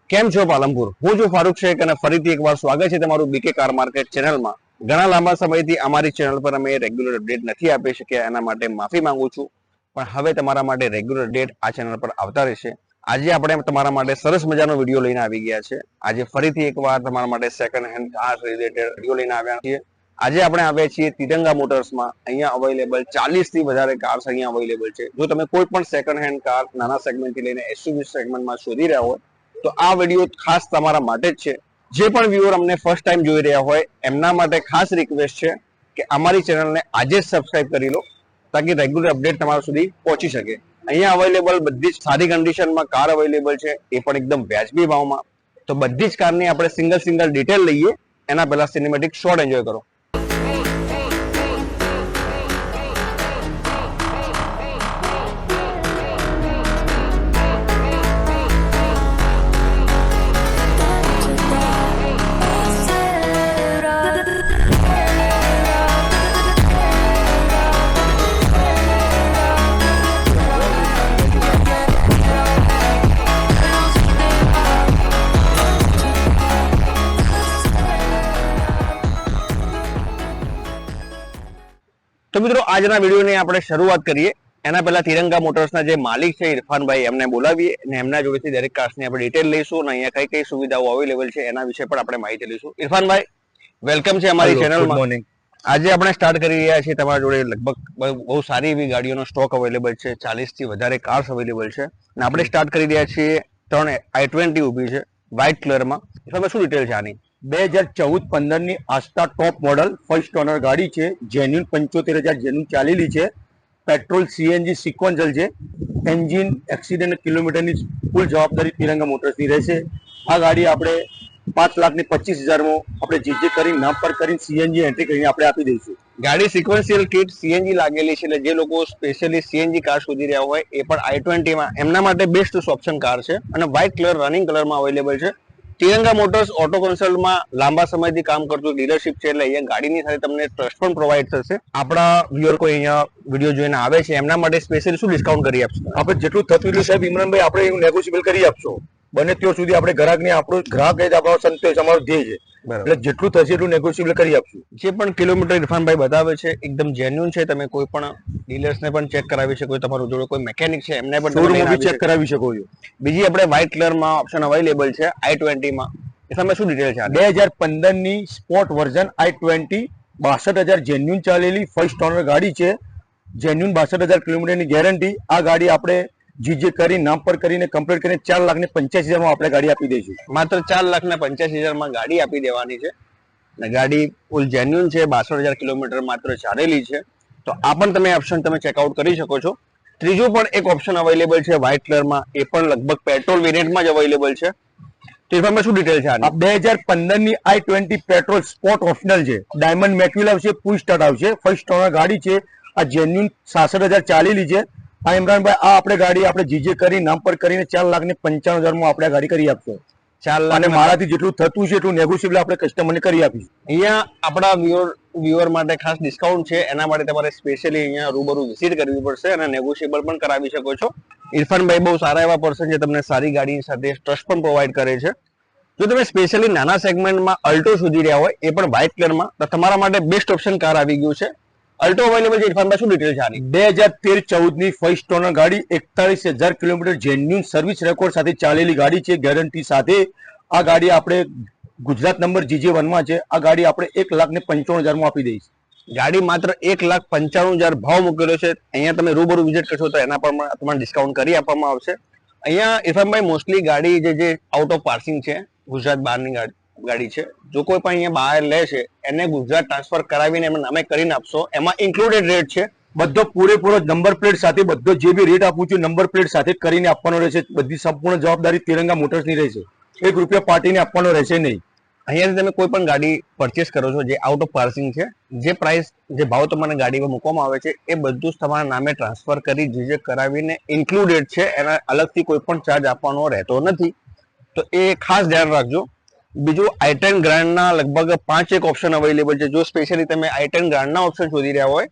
કેમ છો પાલનપુર? હું છું ફારૂક શેખ અને ફરીથી એકવાર સ્વાગત છે તમારું બીકે કાર માર્કેટ ચેનલમાં. ઘણા લાંબા સમયથી અમારી ચેનલ પર અમે રેગ્યુલર અપડેટ નથી આપી શક્યા, એના માટે માફી માંગુ છું. પણ હવે તમારા માટે રેગ્યુલર અપડેટ આ ચેનલ પર આવતા રહેશે. આજે આપણે તમારા માટે સરસ મજાનો વિડીયો લઈને આવી ગયા છે. આજે ફરીથી એકવાર તમારા માટે second hand car related video લઈને આવ્યા છીએ. આજે આપણે આવ્યા છીએ તિરંગા મોટર્સમાં. અહીંયા અવેલેબલ 40 થી વધારે કાર્સ અહીંયા અવેલેબલ છે. જો તમે કોઈ પણ સેકન્ડ હેન્ડ કાર નાના સેગમેન્ટથી લઈને એસયુવી સેગમેન્ટમાં શોધી રહ્યા હોય તો આ વિડીયો ખાસ તમારા માટે જ છે. જે પણ વ્યુઅર અમને ફર્સ્ટ ટાઈમ જોઈ રહ્યા હોય એમના માટે ખાસ રિક્વેસ્ટ છે કે અમારી ચેનલને આજે જ સબસ્ક્રાઇબ કરી લો, તાકી રેગ્યુલર અપડેટ તમારા સુધી પહોંચી શકે. અહીંયા અવેલેબલ બધી જ સારી કન્ડિશનમાં કાર અવેલેબલ છે, એ પણ એકદમ વ્યાજબી ભાવમાં. તો બધી જ કારની આપણે સિંગલ ડિટેલ લઈએ એના પહેલા સિનેમેટિક શોર્ટ એન્જોય કરો. તો મિત્રો આજના વિડીયોની આપણે શરૂઆત કરીએ. એના પહેલા તિરંગા મોટર્સના જે માલિક છે ઇરફાનભાઈ, એમને બોલાવીએ અને એમના જોડેથી દરેક કાર્સની આપણે ડિટેલ લઈશું અને અહીંયા કઈ કઈ સુવિધાઓ અવેલેબલ છે એના વિશે પણ આપણે માહિતી લઈશું. ઇરફાનભાઈ, વેલકમ છે અમારી ચેનલમાં. આજે આપણે સ્ટાર્ટ કરી રહ્યા છીએ. તમારા જોડે લગભગ બહુ સારી એવી ગાડીઓનો સ્ટોક અવેલેબલ છે. 40 થી વધારે કાર્સ અવેલેબલ છે અને આપણે સ્ટાર્ટ કરી રહ્યા છીએ 3 i20 ઊભી છે વ્હાઇટ કલરમાં. તમે શું ડિટેલ છે આની? 2014-15 ની આસ્ટા ટોપ મોડલ ફર્સ્ટ ઓનર ગાડી છે. જેન્યુન 75,000 જેન્યુન ચાલેલી છે. પેટ્રોલ સીએનજી સિક્વન્સલ છે. એન્જિન એક્સિડન્ટ કિલોમીટરની ફૂલ જવાબદારી તિરંગા મોટર્સની રહેશે. આ ગાડી આપણે 5,25,000 આપણે જે કરીને નામ પર કરીને સીએનજી એન્ટ્રી કરીને આપણે આપી દઈશું. ગાડી સિક્વન્શિયલ કિટ સીએનજી લાગેલી છે, એટલે જે લોકો સ્પેશિયલી સીએનજી કાર શોધી રહ્યા હોય એ પણ i20 માં એમના માટે બેસ્ટ ઓપ્શન કાર છે અને વ્હાઇટ કલર રનિંગ કલરમાં અવેલેબલ છે. તિરંગા મોટર્સ ઓટો કન્સલ્ટમાં લાંબા સમયથી કામ કરતું ડીલરશીપ છે, એટલે અહીંયા ગાડીની સાથે તમને ટ્રસ્ટ પણ પ્રોવાઈડ થશે. આપણા વ્યુઅર કોઈ અહીંયા વિડીયો જોઈને આવે છે એમના માટે સ્પેશિયલી શું ડિસ્કાઉન્ટ કરી આપશો? આપણે જેટલું થતું એટલું સાહેબ ઇમરાનભાઈ આપણે એવું નેગોશિયેબલ કરી આપશો. બને ત્યાં સુધી આપણે ગ્રાહકને આપણો ગ્રાહક જ આપણો સંતોષ અમારો ધ્યેય છે. એટલે જેટલું થશે એટલું નેગોશિયેબલ કરી આપશું. જે પણ કિલોમીટર ઇરફાનભાઈ બતાવે છે એકદમ જેન્યુન છે. તમે કોઈ પણ ડીલર્સને પણ ચેક કરાવી શકો, તમારું જોડે કોઈ મેકેનિક છે એમને પણ શોરૂમ ચેક કરાવી શકો છો. બીજી આપણે વ્હાઇટ કલરમાં ઓપ્શન અવેલેબલ છે i20 માં. એમાં શું ડિટેલ છે? 2015 ની સ્પોર્ટ વર્ઝન i20 62,000 જેન્યુન ચાલેલી ફર્સ્ટ ઓનર ગાડી છે. જેન્યુન 62,000 કિલોમીટરની ગેરંટી. આ ગાડી આપણે જીજે કરી નામ પર કરીને કમ્પ્લીટ કરીને 4,85,000 માં આપણે ગાડી આપી દઈશું. માત્ર 4,85,000 માં ગાડી આપી દેવાની છે. ગાડી ફૂલ જેન્યુન છે, 62,000 કિલોમીટર માત્ર ચાલેલી છે. તો આ પણ તમે ઓપ્શન તમે ચેકઆઉટ કરી શકો છો. ત્રીજું પણ એક ઓપ્શન અવેલેબલ છે વ્હાઇટ કલરમાં, એ પણ લગભગ પેટ્રોલ વેરિયન્ટમાં જ અવેલેબલ છે. તો એમાં શું ડિટેલ છે? આ 2015 ની i20 પેટ્રોલ સ્પોર્ટ ઓપ્શનલ છે. ડાયમંડ મેટવિલ આવશે, ફૂલ સ્ટાર્ટ આવશે. ફર્સ્ટ ઓનર ગાડી છે. આ જેન્યુન 66,000 ચાલેલી છે. આ ઇમરાનભાઈ આ આપણે ગાડી આપણે જીજે કરી નામ પર કરીને 4,95,000 માં આપણે ગાડી કરી આપશો. 4 લાખ અને મારાથી જેટલું થતું છે એટલું નેગોશિયેબલ આપણે કસ્ટમરને કરી આપીશું. અહીંયા આપણા વ્યુઅર માટે ખાસ ડિસ્કાઉન્ટ છે. એના માટે તમારે સ્પેશિયલી અહીંયા રૂબરૂ વિઝિટ કરવી પડશે અને નેગોશિયેબલ પણ કરાવી શકો છો. ઇરફાનભાઈ બહુ સારા એવા પર્સન છે, તમને સારી ગાડી સાથે ટ્રસ્ટ પણ પ્રોવાઈડ કરે છે. જો તમે સ્પેશિયલી નાના સેગમેન્ટમાં અલ્ટો શોધી રહ્યા હોય એ પણ વ્હાઇટ કલરમાં, તો તમારા માટે બેસ્ટ ઓપ્શન કાર આવી ગયું છે. અલ્ટો અવેલેબલ છે. ઇરફાનભાઈ શું ડિટેલ છે આની? 2013-14 ની ફર્સ્ટ ઓનર ગાડી 41,000 કિલોમીટર જેન્યુન સર્વિસ રેકોર્ડ સાથે ચાલેલી ગાડી છે, ગેરંટી સાથે. આ ગાડી આપણે ગુજરાત નંબર GJ1 માં છે. આ ગાડી આપણે 1,95,000 માં આપી દઈશ. ગાડી માત્ર 1,95,000 ભાવ મૂકેલો છે. અહીંયા તમે રૂબરૂ વિઝિટ કરશો તો એના પર તમને ડિસ્કાઉન્ટ કરી આપવામાં આવશે. અહીંયા ઇરફાનભાઈ મોસ્ટલી ગાડી જે આઉટ ઓફ પાર્સિંગ છે, ગુજરાત બહારની ગાડી છે. જો કોઈ પણ અહીંયા બહાર લે છે એને ગુજરાત ટ્રાન્સફર કરાવીને એમના નામે કરીને આપશો. એમાં ઇન્ક્લુડેડ રેટ છે. બધો પૂરેપૂરો નંબર પ્લેટ સાથે બધો જે બી રેટ આપું છું નંબર પ્લેટ સાથે કરીને આપવાનો રહેશે. બધી સંપૂર્ણ જવાબદારી તિરંગા મોટર્સની રહેશે. 1 રૂપિયા પાર્ટીને આપવાનો રહેશે નહીં. અહીંયાથી તમે કોઈ પણ ગાડી પરચેસ કરો છો જે આઉટ ઓફ પાર્સિંગ છે, જે પ્રાઇસ જે ભાવ તમારે ગાડીમાં મૂકવામાં આવે છે એ બધું જ તમારા નામે ટ્રાન્સફર કરી જે કરાવીને ઇન્ક્લુડેડ છે. એના અલગથી કોઈ પણ ચાર્જ આપવાનો રહેતો નથી. તો એ ખાસ ધ્યાન રાખજો. બીજું i10 ગ્રાન્ડના લગભગ 5 ઓપ્શન અવેલેબલ છે. જો સ્પેશિયલી તમે i10 ગ્રાન્ડના ઓપ્શન શોધી રહ્યા હોય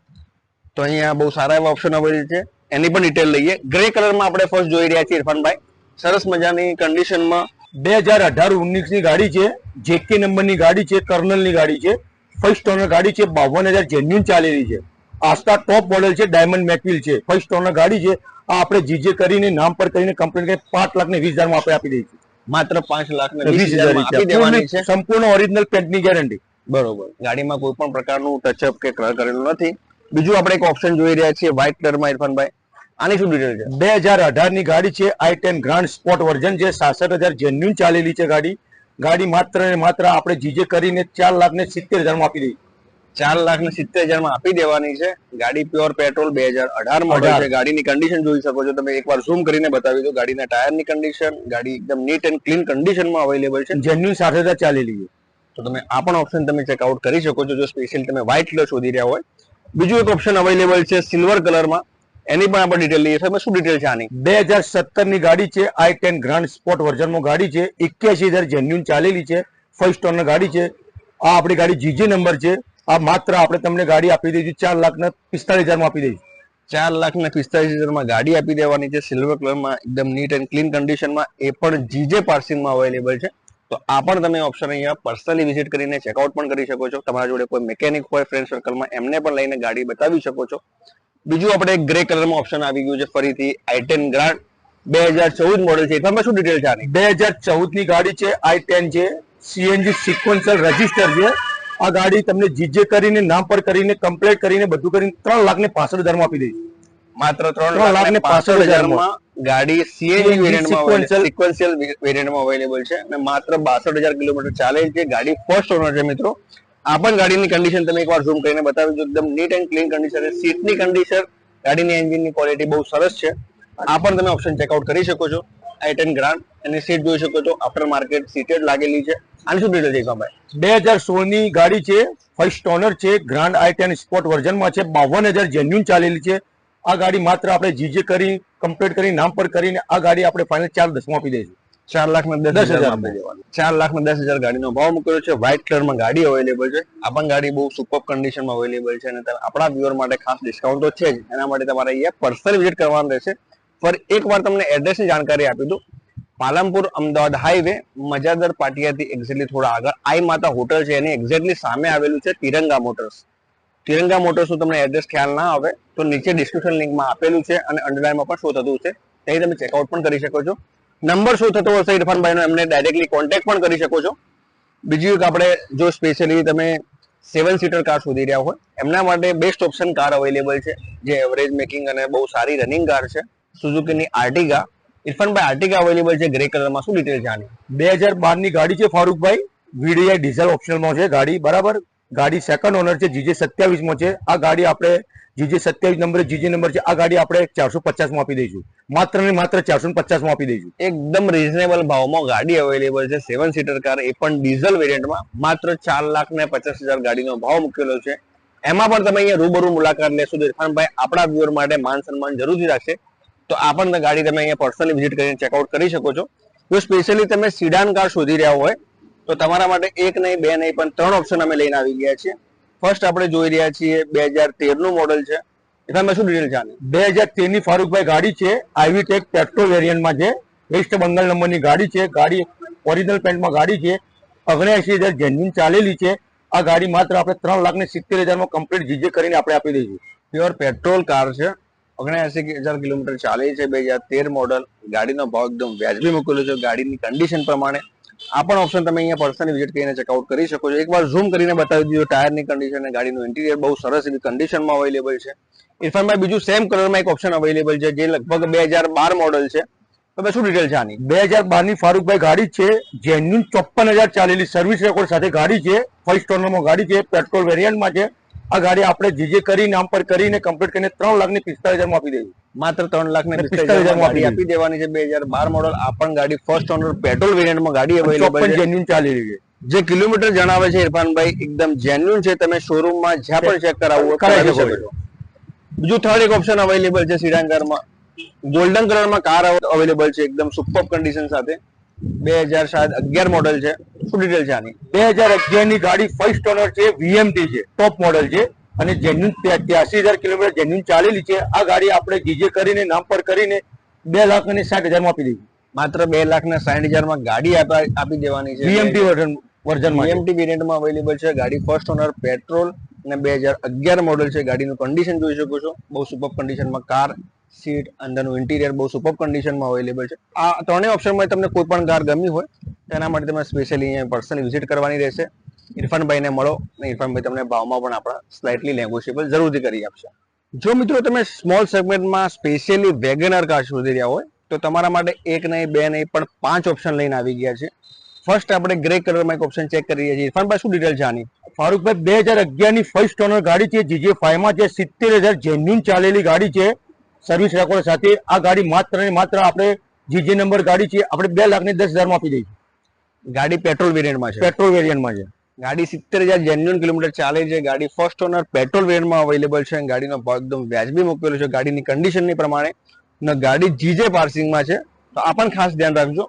તો અહીંયા બહુ સારા એવા ઓપ્શન અવેલેબલ છે. એની પણ ડિટેલ લઈએ. ગ્રે કલરમાં આપણે ફર્સ્ટ જોઈ રહ્યા છીએ ઇરફાનભાઈ. સરસ મજાની કન્ડિશનમાં 2018-19 ની ગાડી છે, જેકે નંબરની ગાડી છે, કર્નલની ગાડી છે, ફર્સ્ટ ઓનર ગાડી છે, 52,000 જેન્યુન ચાલેલી છે. આસ્ટા ટોપ મોડેલ છે, ડાયમંડ મેકવિલ છે, ફર્સ્ટ ઓનર ગાડી છે. આ આપણે જીજે કરીને નામ પર કરીને કમ્પ્લીટ કરી 5,20,000 માં આપણે આપી દઈશું. માત્ર 5,20,000 માં આપી દેવાની છે. સંપૂર્ણ ઓરિજિનલ પેન્ટની ગેરંટી. બરોબર. ગાડીમાં કોઈ પણ પ્રકારનું ટચઅપ કે કલર કરેલું નથી. બીજું આપણે એક ઓપ્શન જોઈ રહ્યા છીએ વ્હાઇટ કલરમાં. ઇરફાનભાઈ, આની શું ડિટેલ છે? 2018 ની ગાડી છે, i10 ગ્રાન્ડ સ્પોર્ટ વર્ઝન છે, 66,000 જેન્યુન ચાલેલી છે ગાડી. ગાડી માત્ર ને માત્ર આપણે જીજે કરીને 4,70,000 માં આપી દઈશું. 4,70,000 માં આપી દેવાની છે. ગાડી પ્યોર પેટ્રોલ 2018 મોડલ છે. ગાડીની કન્ડિશન જોઈ શકો છો તમે. એકવાર ઝૂમ કરીને બતાવી દો ગાડીના ટાયરની કન્ડિશન. ગાડી એકદમ નીટ એન્ડ ક્લીન કન્ડિશનમાં અવેલેબલ છે. જેન્યુન 60,000 ચાલેલી છે. તો તમે આ પણ ઓપ્શન તમે ચેકઆઉટ કરી શકો છો જો સ્પેશિયલ તમે વ્હાઇટ કલર શોધી રહ્યા હોય. બીજું એક ઓપ્શન અવેલેબલ છે સિલ્વર કલરમાં. એની પણ આપણે ડિટેલ લઈએ છીએ. શું ડિટેલ છે આની? 2017 ની ગાડી છે, i10 ગ્રાન્ડ સ્પોર્ટ વર્ઝનમાં ગાડી છે, 81,000 જેન્યુન ચાલેલી છે, ફર્સ્ટ ઓનર ગાડી છે. આ આપણી ગાડી જીજે નંબર છે. આ માત્ર આપણે તમને ગાડી આપી દઈશું 4,45,000 માં આપી દઈશું. 4,45,000 માં ગાડી આપી દેવાની છે. સિલ્વર કલરમાં એકદમ નીટ એન્ડ ક્લીન કન્ડિશનમાં. એ પણ જીજે પાર્સિંગમાં અવેલેબલ છે. તો આ પણ તમે ઓપ્શન અહીંયા પર્સનલી વિઝિટ કરીને ચેકઆઉટ પણ કરી શકો છો. તમારા જોડે કોઈ મેકેનિક હોય ફ્રેન્ડ સર્કલમાં, એમને પણ લઈને ગાડી બતાવી શકો છો. બીજું આપણે ગ્રે કલરમાં ઓપ્શન આવી ગયું છે ફરીથી i10 ગ્રાન્ડ 2014 મોડેલ છે. એમાં શું ડિટેલ છે આની? 2014 ની ગાડી છે, i10 છે, સીએનજી સિક્વન્શિયલ રજિસ્ટર છે. આ ગાડી તમને જીજે કરીને નામ પર કરીને કમ્પ્લીટ કરીને બધું કરીને 3,65,000 માં આપી દઈશું. માત્ર 3,65,000 માં ગાડી સીએનજી વેરિયન્ટમાં સિક્વન્શિયલ વેરિયન્ટમાં અવેલેબલ છે અને માત્ર 62,000 કિલોમીટર ચાલે છે. ગાડી ફર્સ્ટ ઓનર છે મિત્રો. આ પણ ગાડીની કન્ડિશન તમે એકવાર ઝૂમ કરીને બતાવી દો. એકદમ નીટ એન્ડ ક્લીન કન્ડિશન છે. સીટની કન્ડિશન, ગાડીની એન્જિનની ક્વોલિટી બહુ સરસ છે. આ પણ તમે ઓપ્શન ચેકઆઉટ કરી શકો છો. i10 ગ્રાન્ડ અને સીટ જોઈ શકો છો, આફ્ટર માર્કેટ સીટેડ લાગેલી છે. આની શું ડિટેલ છે ભાઈ? 2016 ની ગાડી છે, ફર્સ્ટ ઓનર છે, ગ્રાન્ડ i10 સ્પોર્ટ વર્ઝનમાં છે, 52,000 જેન્યુન ચાલેલી છે. આ ગાડી માત્ર આપણે જીજે કરી કમ્પ્લીટ કરી નામ પર કરીને આ ગાડી આપણે ફાઇનલ 4,10,000 માં આપી દઈશું. 4,10,000 આપી દેવાની. 4,10,000 ગાડીનો ભાવ મૂકેલો છે. વ્હાઇટ કલરમાં ગાડી અવેલેબલ છે. આ પણ ગાડી બહુ સુપર કન્ડિશનમાં અવેલેબલ છે અને આપણા વ્યુઅર માટે ખાસ ડિસ્કાઉન્ટ તો છે જ. એના માટે તમારે અહીંયા પર્સનલ વિઝિટ કરવાનું રહેશે. પર એકવાર તમને એડ્રેસની જાણકારી આપી દઉં. પાલનપુર અમદાવાદ હાઈવે મજાદર પાટિયાથી એક્ઝેક્ટલી થોડા આગળ આઈ માતા હોટલ છે, એની એક્ઝેક્ટલી સામે આવેલું છે તિરંગા મોટર્સ. તિરંગા મોટર્સનું તમને એડ્રેસ ખ્યાલ ના આવે તો નીચે ડિસ્ક્રિપ્શન લિંકમાં આપેલું છે અને અંડરલાઇનમાં પણ શો થતું છે. ત્યાં તમે ચેકઆઉટ પણ કરી શકો છો. નંબર શું થતો હશે ઇરફાનભાઈનો, એમને ડાયરેક્ટલી કોન્ટેક્ટ પણ કરી શકો છો. બીજું એક આપણે જો સ્પેશિયલી તમે 7 સીટર કાર શોધી રહ્યા હોય એમના માટે બેસ્ટ ઓપ્શન કાર અવેલેબલ છે, જે એવરેજ મેકિંગ અને બહુ સારી રનિંગ કાર છે. સુઝુકીની આર્ટિગા. ઇરફાનભાઈ, આર્ટિગા અવેલેબલ છે ગ્રે કલરમાં. શું ડિટેલ છે આની? 2012 ની ગાડી છે ફારૂકભાઈ. વીડીઆઈ ડીઝલ ઓપ્શનમાં છે ગાડી, બરાબર. ગાડી સેકન્ડ ઓનર છે, જીજે 27 માં છે. આ ગાડી આપણે જીજે 27 નંબર જીજે નંબર છે. આ ગાડી આપણે 450 માં આપી દઈશું. માત્ર ને માત્ર 450 માં આપી દઈશું. એકદમ રીઝનેબલ ભાવમાં ગાડી અવેલેબલ છે. 7 સીટર કાર, એ પણ ડીઝલ વેરિયન્ટમાં. માત્ર 4,50,000 ગાડીનો ભાવ મૂકેલો છે. એમાં પણ તમે અહીંયા રૂબરૂ મુલાકાત લેશો તો ઇરફાનભાઈ આપણા વ્યુઅર માટે માન સન્માન જરૂરથી રાખશે. તો આ પણ ગાડી તમે અહીંયા પર્સનલી વિઝિટ કરીને ચેકઆઉટ કરી શકો છો. જો સ્પેશિયલી તમે સિડાન કાર શોધી રહ્યા હોય તો તમારા માટે એક નહીં, બે નહીં, પણ 3 ઓપ્શન અમે લઈને આવી ગયા છીએ. ફર્સ્ટ આપણે જોઈ રહ્યા છીએ 2013 નું મોડલ છે. એમાં શું ડિટેલ છે આની? 2013 ની ફારૂકભાઈ ગાડી છે, આઈવી ટેક પેટ્રોલ વેરિયન્ટમાં છે, વેસ્ટ બંગાળ નંબરની ગાડી છે. ગાડી ઓરિજિનલ પેન્ટમાં ગાડી છે, 79,000 જેન્યુન ચાલેલી છે. આ ગાડી માત્ર આપણે 3,70,000 માં કમ્પ્લીટ જીજે કરીને આપણે આપી દઈશું. પ્યોર પેટ્રોલ કાર છે, 79,000 કિલોમીટર ચાલે છે, 2013 મોડલ. ગાડીનો ભાવ એકદમ વ્યાજબી મૂકેલો છે ગાડીની કન્ડિશન પ્રમાણે. આ પણ ઓપ્શન તમે અહીંયા પર્સનલી વિઝિટ કરીને ચેકઆઉટ કરી શકો છો. એકવાર ઝૂમ કરીને બતાવી દીધું ટાયરની કન્ડિશન અને ગાડીનું ઇન્ટિરિયર બહુ સરસ એવી કન્ડિશનમાં અવેલેબલ છે. ઇરફાનભાઈ, બીજું સેમ કલરમાં એક ઓપ્શન અવેલેબલ છે જે લગભગ 2012 મોડલ છે. તો શું ડિટેલ છે આની? 2012 ની ફારૂકભાઈ ગાડી છે, જેન્યુન 54,000 ચાલેલી સર્વિસ રેકોર્ડ સાથે ગાડી છે, ફર્સ્ટ ઓનરમાં ગાડી છે, પેટ્રોલ વેરિયન્ટમાં છે. આ ગાડી આપણે જીજે કરી નામ પર કરીને કમ્પ્લીટ કરીને 3,45,000 માં આપી દઈશું. માત્ર 3,45,000 માં આપી દેવાની છે. 2012 મોડલ. આ પણ ગાડી ફર્સ્ટ ઓનર પેટ્રોલ વેરિયન્ટમાં ગાડી અવેલેબલ છે, જેન્યુન ચાલેલી છે. જે કિલોમીટર જણાવે છે ઇરફાનભાઈ એકદમ જેન્યુન છે. તમે શોરૂમમાં જ્યાં પણ ચેક કરાવવું કરાવી શકો છો. બીજું થર્ડ એક ઓપ્શન અવેલેબલ છે સિડાન કારમાં. ગોલ્ડન કલરમાં કાર અવેલેબલ છે, એકદમ સુપર કન્ડિશન સાથે. 2011 મોડલ છે. શું ડિટેલ છે આની? 2011 ની ગાડી ફર્સ્ટ ઓનર છે, વીએમટી છે, ટોપ મોડલ છે અને જેન્યુન 83,000 કિલોમીટર જેન્યુન ચાલેલી છે. આ ગાડી આપણે જીજે કરીને નામ પર કરીને 2,60,000 માં આપી દઈશું. માત્ર 2,60,000 ગાડી આપી દેવાની છે. બીએમટી વર્ઝનમાં બીએમટી વેરિયન્ટમાં અવેલેબલ છે. ગાડી ફર્સ્ટ ઓનર, પેટ્રોલ અને 2011 મોડલ છે. ગાડીનું કન્ડિશન જોઈ શકો છો, બહુ સુપર કન્ડિશનમાં. કાર સીટ, અંદરનું ઇન્ટિરિયર બહુ સુપર કન્ડિશનમાં અવેલેબલ છે. આ ત્રણેય ઓપ્શનમાં તમને કોઈ પણ કાર ગમી હોય તેના માટે તમે સ્પેશિયલી અહીંયા પર્સનલી વિઝિટ કરવાની રહેશે. ઇરફાનભાઈને મળો અને ઇરફાનભાઈ તમને ભાવમાં પણ આપણા સ્લાઇટલી નેગોશિયેબલ જરૂરથી કરી આપશે. જો મિત્રો તમે સ્મોલ સેગમેન્ટમાં સ્પેશિયલી વેગનર કાર શોધી રહ્યા હોય તો તમારા માટે એક નહીં, બે નહીં, પણ 5 ઓપ્શન લઈને આવી ગયા છે. ફર્સ્ટ આપણે ગ્રે કલરમાં એક ઓપ્શન ચેક કરી રહ્યા છીએ. ઇરફાનભાઈ શું ડિટેલ છે આની? ફારૂકભાઈ 2011 ની ફર્સ્ટ ઓનર ગાડી છે, GJ5 માં છે, 70,000 જેન્યુન ચાલેલી ગાડી છે સર્વિસ રેકોર્ડ સાથે. આ ગાડી માત્ર ને માત્ર આપણે જીજે નંબર ગાડી છે, આપણે 2,10,000 માં આપી દઈશું. ગાડી પેટ્રોલ વેરિયન્ટમાં છે. પેટ્રોલ વેરિયન્ટમાં છે. ગાડી 70,000 જેન્યુન કિલોમીટર ચાલે છે. ગાડી ફર્સ્ટ ઓનર પેટ્રોલ વેરિયન્ટમાં અવેલેબલ છે. ગાડીનો ભાવ એકદમ વ્યાજબી મૂકેલો છે ગાડીની કન્ડિશનની પ્રમાણે. અને ગાડી જીજે પાર્સિંગમાં છે, તો આ પણ ખાસ ધ્યાન રાખજો.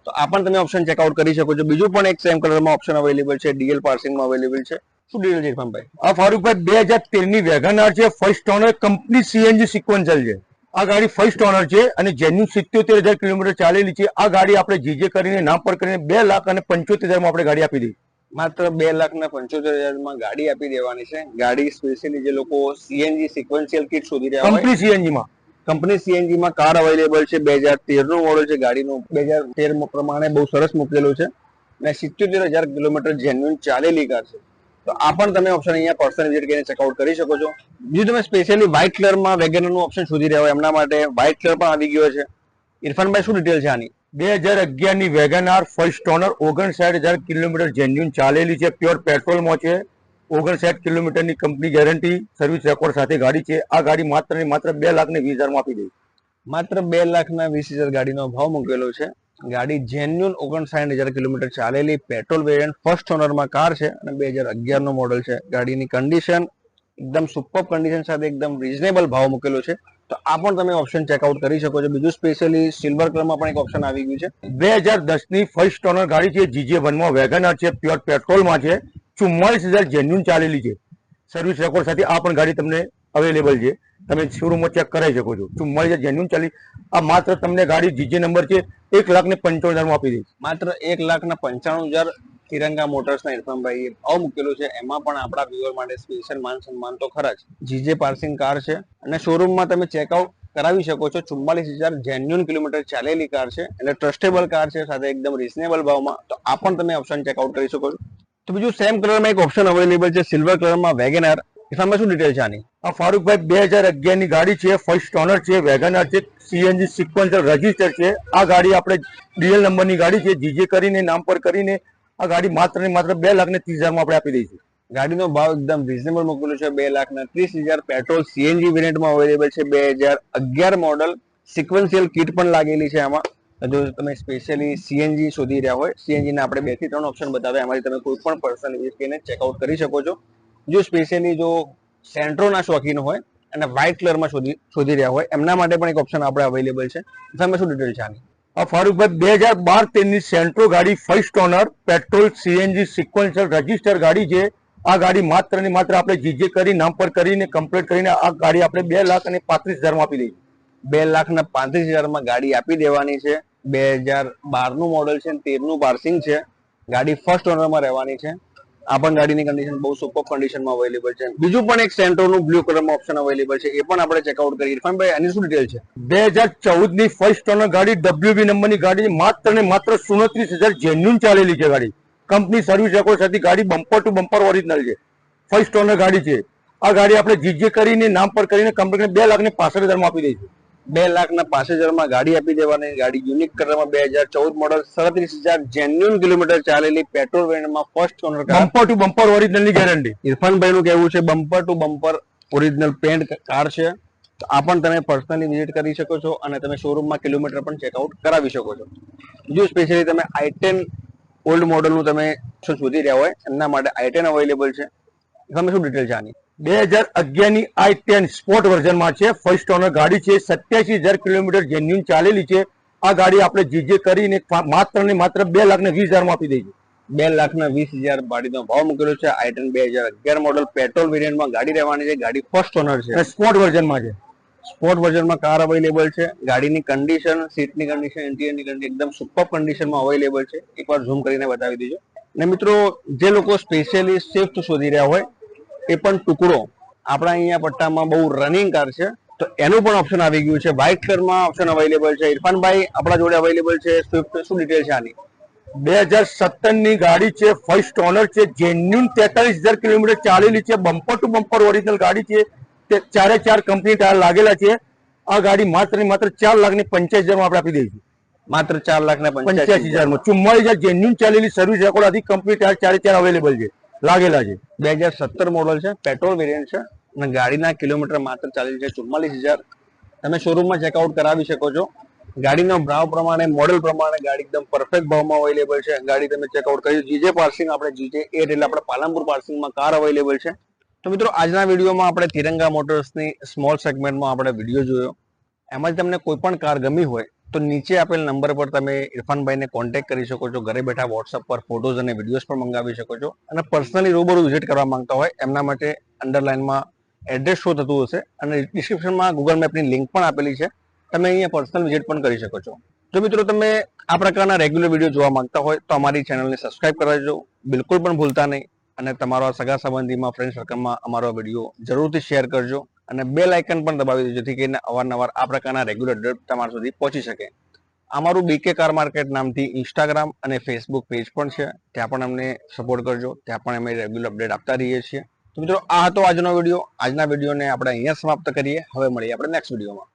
તો આ પણ તમે ઓપ્શન ચેકઆઉટ કરી શકો છો. બીજું પણ એક સેમ કલરમાં ઓપ્શન અવેલેબલ છે, ડીએલ પાર્સિંગમાં અવેલેબલ છે. શું ડીલ છે ઇરફાનભાઈ? આ ફારૂકભાઈ 2013 ની વેગનાર છે, first honour, company CNG sequential છે. આ ગાડી ફર્સ્ટ ઓનર છે અને જેન્યુન 77,000 કિલોમીટર ચાલેલી છે. આ ગાડી આપણે જીજે કરીને નામ પર કરીને 2,75,000 માં આપણે ગાડી આપી દઈએ. માત્ર 2,75,000 માં ગાડી આપી દેવાની છે. ગાડી સ્પેશિયલી જે લોકો સીએનજી સિક્વન્શિયલ કિટ શોધી રહ્યા હોય, કંપની સીએનજી માં, કંપની સીએનજી માં કાર અવેલેબલ છે. 2013 નું મોડલ છે. ગાડીનું 2013 પ્રમાણે બહુ સરસ મૂકેલું છે અને 77,000 કિલોમીટર જેન્યુન ચાલેલી કાર છે. તો આ પણ તમે ઓપ્શન અહીંયા પર્સનલ વિઝિટ કરીને ચેકઆઉટ કરી શકો છો. બીજું તમે સ્પેશિયલી વ્હાઇટ કલરમાં વેગનરનું ઓપ્શન શોધી રહ્યા હોય એમના માટે વ્હાઇટ કલર પણ આવી ગયો છે. ઇરફાનભાઈ શું ડિટેલ છે આની? 2011 ની Wagon R first honour, 59,000 kilometre genuine ચાલેલી છે, પ્યોર પેટ્રોલમાં છે, 59 કિલોમીટરની કંપની ગેરંટી સર્વિસ રેકોર્ડ સાથે ગાડી છે. આ ગાડી માત્ર ને માત્ર 2,20,000 માં આપી દઈ. માત્ર 2,20,000 ગાડીનો ભાવ મૂકેલો છે. ગાડી જેન્યુન 59,000 કિલોમીટર ચાલેલી પેટ્રોલ વેરિયન્ટ ફર્સ્ટ ઓનરમાં કાર છે અને 2011 નું મોડલ છે. ગાડીની કન્ડિશન એકદમ સુપર કન્ડિશન સાથે એકદમ રીઝનેબલ ભાવ મૂકેલો છે. તો આ પણ તમે ઓપ્શન ચેકઆઉટ કરી શકો છો. બીજું સ્પેશિયલી સિલ્વર કલરમાં પણ એક ઓપ્શન આવી ગયું છે. 2010 ની ફર્સ્ટ ઓનર ગાડી છે, GJ1 માં વેગનાર છે, પ્યોર પેટ્રોલમાં છે, 44,000 જેન્યુન ચાલેલી છે સર્વિસ રેકોર્ડ સાથે. આ પણ ગાડી તમને અવેલેબલ છે, તમે શોરૂમમાં ચેક કરાવી શકો છો. 44,000 જેન્યુન ચાલી. આ માત્ર તમને ગાડી જીજે નંબર છે, 1,95,000 માં આપી દઈશ. માત્ર 1,95,000 તિરંગા મોટર્સના ઇરફાનભાઈએ ભાવ મૂકેલો છે. એમાં પણ આપણા વ્યુઅર માટે સ્પેશિયલ માન સન્માન તો ખરા જ. જીજે પાર્સિંગ કાર છે અને શોરૂમમાં તમે ચેકઆઉટ કરાવી શકો છો. 44,000 જેન્યુન કિલોમીટર ચાલેલી કાર છે, એટલે ટ્રસ્ટેબલ કાર છે સાથે એકદમ રીઝનેબલ ભાવમાં. તો આ પણ તમે ઓપ્શન ચેકઆઉટ કરી શકો છો. તો બીજું સેમ કલરમાં એક ઓપ્શન અવેલેબલ છે, સિલ્વર કલરમાં વેગેનાર. ઇરફાનભાઈ શું ડિટેલ છે આની? આ ફારૂકભાઈ 2011 ની ગાડી છે, ફર્સ્ટ ઓનર છે, વેગનાર છે, સીએનજી સિક્વન્શિયલ રજીસ્ટર છે. આ ગાડી આપણે ડીએલ નંબરની ગાડી છે, જીજે કરીને નામ પર કરીને આ ગાડી માત્ર ને માત્ર 2,30,000 માં આપણે આપી દઈશું. ગાડીનો ભાવ એકદમ રીઝનેબલ મૂકેલો છે. 2,30,000 પેટ્રોલ સીએનજી વેરિયન્ટમાં અવેલેબલ છે. 2011 મોડલ, સિક્વન્શિયલ કિટ પણ લાગેલી છે આમાં. જો તમે સ્પેશિયલી સીએનજી શોધી રહ્યા હોય, સીએનજી ના આપણે 2 થી 3 ઓપ્શન બતાવ્યા, એમાંથી તમે કોઈ પણ પર્સનલ વિઝિટ કરીને ચેકઆઉટ કરી શકો છો. જો સ્પેશિયલી જો સેન્ટ્રોના શોખીન હોય અને વ્હાઇટ કલરમાં શોધી રહ્યા હોય એમના માટે પણ એક ઓપ્શન આપણે અવેલેબલ છે. તમે શું ડિટેલ છે આની? આ ફારૂકભાઈ 2012-13 ની સેન્ટ્રો ગાડી first honour, petrol CNG sequential register ગાડી છે. આ ગાડી માત્ર ને માત્ર આપણે જીજે કરી નામ પર કરીને કમ્પ્લીટ કરીને આ ગાડી આપણે 2,35,000 માં આપી દઈશું. 2,35,000 માં ગાડી આપી દેવાની છે. 2012 નું મોડલ છે, 13 નું પાર્સિંગ છે. ગાડી ફર્સ્ટ ઓનરમાં રહેવાની છે. આ પણ ગાડીની કન્ડિશન બહુ સુપર કન્ડિશનમાં અવેલેબલ છે. બીજું પણ એક સેન્ટ્રોનું બ્લુ કલરમાં ઓપ્શન અવેલેબલ છે, એ પણ આપણે ચેકઆઉટ કરીએ. ઇરફાનભાઈ આની શું ડિટેલ છે? 2014 ની ફર્સ્ટ ઓનર ગાડી, WB નંબરની ગાડી, માત્ર ને માત્ર 29,000 જેન્યુન ચાલેલી છે ગાડી. કંપની સર્વિસ રેકોર્ડ સાથે ગાડી બમ્પર ટુ બમ્પર ઓરિજિનલ છે, ફર્સ્ટ ઓનર ગાડી છે. આ ગાડી આપણે જીજે કરીને નામ પર કરીને કંપની 2,65,000 માં આપી દઈશું. 2,65,000 માં ગાડી આપી દેવાની. ગાડી યુનિક કલરમાં 2014 મોડલ, 37,000 જેન્યુન કિલોમીટર ચાલેલી પેટ્રોલ વેરિયન્ટમાં first owner car, bumper to bumper ઓરિજિનલની ગેરંટી. ઇરફાનભાઈ નું કહેવું છે bumper to bumper original paint car છે. તો આ પણ તમે પર્સનલી વિઝિટ કરી શકો છો અને તમે શોરૂમમાં કિલોમીટર પણ ચેકઆઉટ કરાવી શકો છો. બીજું સ્પેશિયલી તમે i10 ઓલ્ડ મોડલનું તમે શોધી રહ્યા હોય એમના માટે i10 અવેલેબલ છે. તમે શું ડિટેલ છે આની? 2011 ની i10 સ્પોર્ટ વર્ઝનમાં છે, ફર્સ્ટ ઓનર ગાડી છે, 87,000 કિલોમીટર જેન્યુન ચાલેલી છે. આ ગાડી આપણે જીજે કરીને માત્ર ને માત્ર 2,20,000 માં આપી દઈશું. 2,20,000 ગાડીનો ભાવ મૂકેલો છે. i10 2011 મોડલ પેટ્રોલ વેરિયન્ટમાં ગાડી રહેવાની છે. ગાડી ફર્સ્ટ ઓનર છે, સ્પોર્ટ વર્ઝનમાં છે. સ્પોર્ટ વર્ઝનમાં કાર અવેલેબલ છે. ગાડીની કન્ડિશન, સીટની કન્ડિશન, ઇન્ટિરિયરની કન્ડિશન એકદમ સુપર કન્ડિશનમાં અવેલેબલ છે. એકવાર ઝૂમ કરીને બતાવી દીજો. ને મિત્રો, જે લોકો સ્પેશિયલી સ્વિફ્ટ શોધી રહ્યા હોય, એ પણ ટુકડો આપણા અહીંયા પટ્ટામાં બહુ રનિંગ કાર છે, તો એનું પણ ઓપ્શન આવી ગયું છે. વ્હાઇટ કલરમાં ઓપ્શન અવેલેબલ છે. ઇરફાનભાઈ, આપણા જોડે અવેલેબલ છે સ્વિફ્ટ. શું ડિટેલ છે આની? 2017 ની ગાડી છે, ફર્સ્ટ ઓનર છે, જેન્યુન 43,000 કિલોમીટર ચાલેલી છે, બમ્પર ટુ બમ્પર ઓરિજિનલ ગાડી છે. તે ચારે ચાર કંપની ટાયર લાગેલા છે. આ ગાડી માત્ર ને માત્ર 4,85,000 માં આપણે આપી દઈશું. માત્ર 4,85,000 માં 44,000 જેન્યુન ચાલેલી સર્વિસ રેકોર્ડ આથી કંપની ટાયર ચારે ચાર અવેલેબલ છે, લાગેલા છે. 2017 મોડલ છે, પેટ્રોલ વેરિયન્ટ છે અને ગાડીના કિલોમીટર માત્ર ચાલી છે 44,000. તમે શોરૂમમાં ચેકઆઉટ કરાવી શકો છો. ગાડીનો ભાવ પ્રમાણે, મોડેલ પ્રમાણે ગાડી એકદમ પરફેક્ટ ભાવમાં અવેલેબલ છે. ગાડી તમે ચેકઆઉટ કરી. જીજે પાર્સિંગ, આપણે જીજે એટલે આપણે પાલનપુર પાર્સિંગમાં કાર અવેલેબલ છે. તો મિત્રો, આજના વિડીયોમાં આપણે તિરંગા મોટર્સની સ્મોલ સેગમેન્ટમાં આપણે વિડીયો જોયો. એમાં તમને કોઈ પણ કાર ગમી હોય તો નીચે આપેલ નંબર પર તમે ઇરફાનભાઈને કોન્ટેક્ટ કરી શકો છો. ઘરે બેઠા વોટ્સઅપ પર ફોટોઝ અને વિડીયોઝ પણ મંગાવી શકો છો. અને પર્સનલી રૂબરૂ વિઝિટ કરવા માંગતા હોય એમના માટે અંડરલાઇનમાં એડ્રેસ શો થતું હશે અને ડિસ્ક્રિપ્શનમાં ગૂગલ મેપની લિંક પણ આપેલી છે. તમે અહીંયા પર્સનલ વિઝિટ પણ કરી શકો છો. જો મિત્રો, તમે આ પ્રકારના રેગ્યુલર વિડીયો જોવા માંગતા હોય તો અમારી ચેનલને સબસ્ક્રાઇબ કરાવજો. બિલકુલ પણ ભૂલતા નહીં. અને તમારા સગા સંબંધીમાં, ફ્રેન્ડ સર્કલમાં અમારો વિડીયો જરૂરથી શેર કરજો. અને બેલ આઇકન પણ દબાવી દેજો, જેથી કરીને અવારનવાર આ પ્રકારના રેગ્યુલર અપડેટ તમારા સુધી પહોંચી શકે. અમારું બીકે કાર માર્કેટ નામથી ઇન્સ્ટાગ્રામ અને ફેસબુક પેજ પણ છે. ત્યાં પણ અમને સપોર્ટ કરજો. ત્યાં પણ અમે રેગ્યુલર અપડેટ આપતા રહીએ છીએ. તો મિત્રો, આ હતો આજનો વિડીયો. આજના વિડીયોને આપણે અહીંયા સમાપ્ત કરીએ. હવે મળીએ આપણે નેક્સ્ટ વિડીયોમાં.